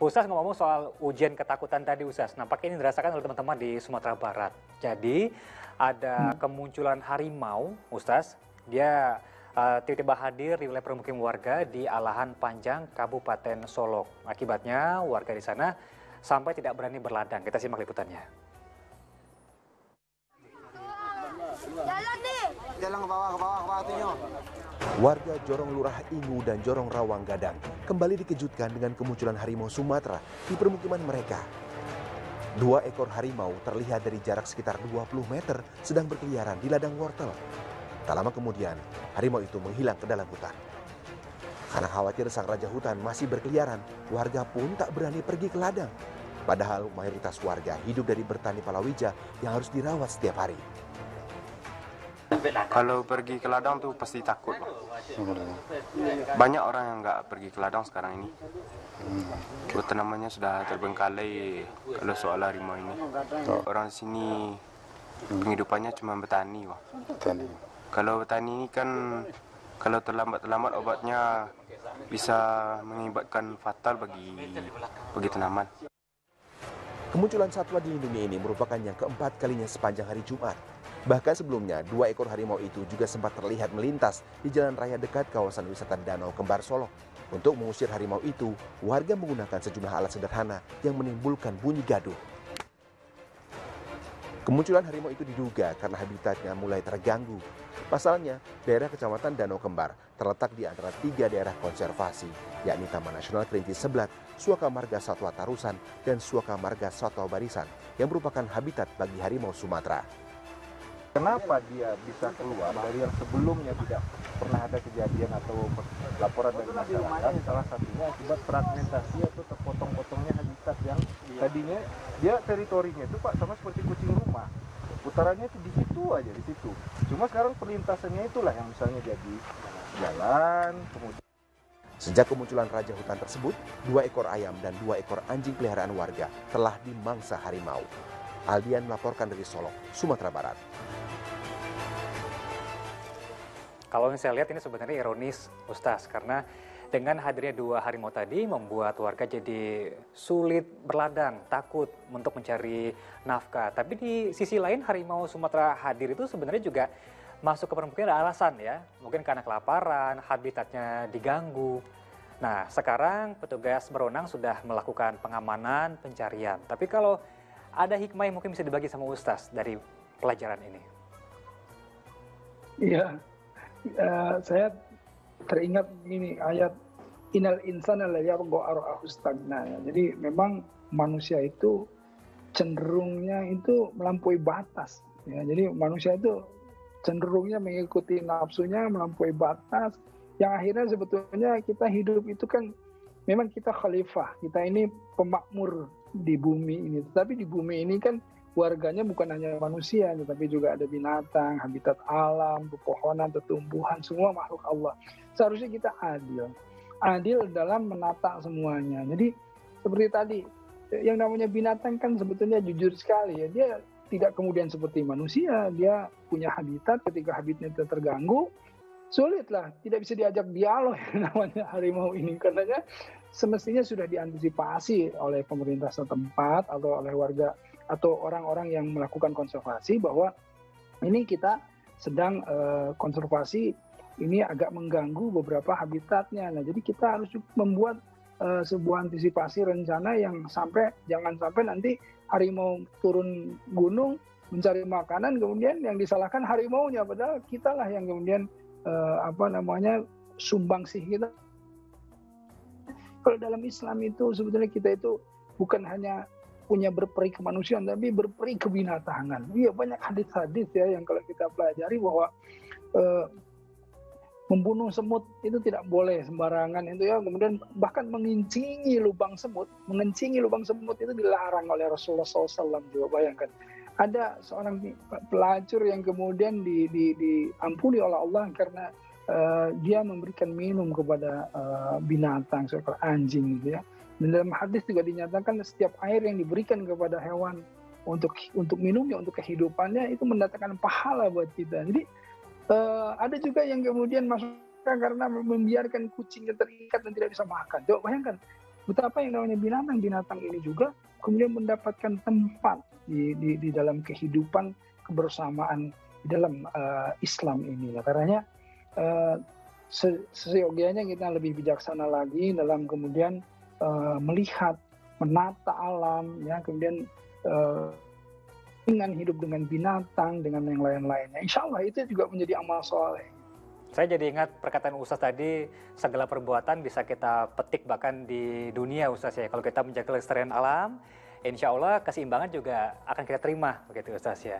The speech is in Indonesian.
Ustaz ngomong soal ujian ketakutan tadi Ustaz, nampaknya ini dirasakan oleh teman-teman di Sumatera Barat. Jadi ada kemunculan harimau Ustaz, dia tiba-tiba hadir di wilayah permukiman warga di Alahan Panjang, Kabupaten Solok. Akibatnya warga di sana sampai tidak berani berladang. Kita simak liputannya. Jalan nih. Jalan ke bawah tunjuk. Warga Jorong Lurah Ingu dan Jorong Rawang Gadang kembali dikejutkan dengan kemunculan harimau Sumatera di permukiman mereka. 2 ekor harimau terlihat dari jarak sekitar 20 meter sedang berkeliaran di ladang wortel. Tak lama kemudian, harimau itu menghilang ke dalam hutan. Karena khawatir sang raja hutan masih berkeliaran, warga pun tak berani pergi ke ladang. Padahal mayoritas warga hidup dari bertani palawija yang harus dirawat setiap hari. Kalau pergi ke ladang tuh pasti takut. Banyak orang yang nggak pergi ke ladang sekarang ini. Tanamannya sudah terbengkalai kalau soal harimau ini. Orang sini penghidupannya cuma bertani. Kalau bertani ini kan kalau terlambat obatnya bisa mengakibatkan fatal bagi tanaman. Kemunculan satwa dilindungi ini merupakan yang keempat kalinya sepanjang hari Jumat. Bahkan sebelumnya, 2 ekor harimau itu juga sempat terlihat melintas di jalan raya dekat kawasan wisata Danau Kembar Solok. Untuk mengusir harimau itu, warga menggunakan sejumlah alat sederhana yang menimbulkan bunyi gaduh. Kemunculan harimau itu diduga karena habitatnya mulai terganggu. Pasalnya, daerah Kecamatan Danau Kembar terletak di antara 3 daerah konservasi, yakni Taman Nasional Kerinci Seblat, Suaka Marga Satwa Tarusan, dan Suaka Marga Satwa Barisan, yang merupakan habitat bagi harimau Sumatera. Kenapa dia bisa keluar dari yang sebelumnya tidak pernah ada kejadian atau laporan dari masyarakat? Salah satunya akibat fragmentasi atau terpotong-potongnya habitat yang tadinya dia teritorinya itu Pak sama seperti kucing rumah. Putarannya itu di situ aja, di situ. Cuma sekarang perlintasannya itulah yang misalnya jadi jalan, kemudian. Sejak kemunculan raja hutan tersebut, 2 ekor ayam dan 2 ekor anjing peliharaan warga telah dimangsa harimau. Aldian melaporkan dari Solok, Sumatera Barat. Kalau yang saya lihat ini sebenarnya ironis, Ustaz, karena dengan hadirnya 2 harimau tadi membuat warga jadi sulit berladang, takut untuk mencari nafkah. Tapi di sisi lain harimau Sumatera hadir itu sebenarnya juga masuk ke permukiman ada alasan ya, mungkin karena kelaparan, habitatnya diganggu. Nah, sekarang petugas berwenang sudah melakukan pengamanan, pencarian. Tapi kalau ada hikmah yang mungkin bisa dibagi sama Ustaz dari pelajaran ini. Iya, saya teringat ini ayat Innal insana la yatgha ar-ra'ahu istaghna. Jadi memang manusia itu cenderungnya itu melampaui batas. Ya, jadi manusia itu cenderungnya mengikuti nafsunya melampaui batas. Yang akhirnya sebetulnya kita hidup itu kan memang kita khalifah, kita ini pemakmur di bumi ini. Tetapi di bumi ini kan warganya bukan hanya manusia, tetapi juga ada binatang, habitat alam, pepohonan, tumbuhan, semua makhluk Allah. Seharusnya kita adil dalam menata semuanya. Jadi seperti tadi, yang namanya binatang kan sebetulnya jujur sekali ya. Dia tidak kemudian seperti manusia, dia punya habitat, ketika habitatnya terganggu, sulitlah, tidak bisa diajak dialog yang namanya harimau ini. Karenanya semestinya sudah diantisipasi oleh pemerintah setempat atau oleh warga atau orang-orang yang melakukan konservasi bahwa ini kita sedang konservasi ini agak mengganggu beberapa habitatnya. Nah, jadi kita harus membuat sebuah antisipasi rencana yang jangan sampai nanti harimau turun gunung mencari makanan kemudian yang disalahkan harimaunya, padahal kitalah yang kemudian sumbangsih kita. Kalau dalam Islam itu sebetulnya kita itu bukan hanya punya berperi kemanusiaan tapi berperi kebinatangan. Iya, banyak hadis-hadis ya yang kalau kita pelajari bahwa membunuh semut itu tidak boleh sembarangan itu ya. Kemudian bahkan mengencingi lubang semut itu dilarang oleh Rasulullah SAW. Juga bayangkan ada seorang pelacur yang kemudian diampuni oleh Allah karena dia memberikan minum kepada binatang seekor anjing gitu ya. Dan dalam hadis juga dinyatakan setiap air yang diberikan kepada hewan untuk minumnya, untuk kehidupannya itu mendatangkan pahala buat kita. Jadi ada juga yang kemudian masuk karena membiarkan kucingnya terikat dan tidak bisa makan. Coba bayangkan, betapa yang namanya binatang ini juga kemudian mendapatkan tempat di dalam kehidupan kebersamaan di dalam Islam ini. Karenanya seyogianya kita lebih bijaksana lagi dalam kemudian melihat, menata alam, ya, kemudian dengan hidup dengan binatang, dengan yang lain-lainnya. Insya Allah itu juga menjadi amal soleh. Saya jadi ingat perkataan Ustaz tadi, segala perbuatan bisa kita petik bahkan di dunia Ustaz ya. Kalau kita menjaga kelestarian alam, insya Allah keseimbangan juga akan kita terima begitu Ustaz ya.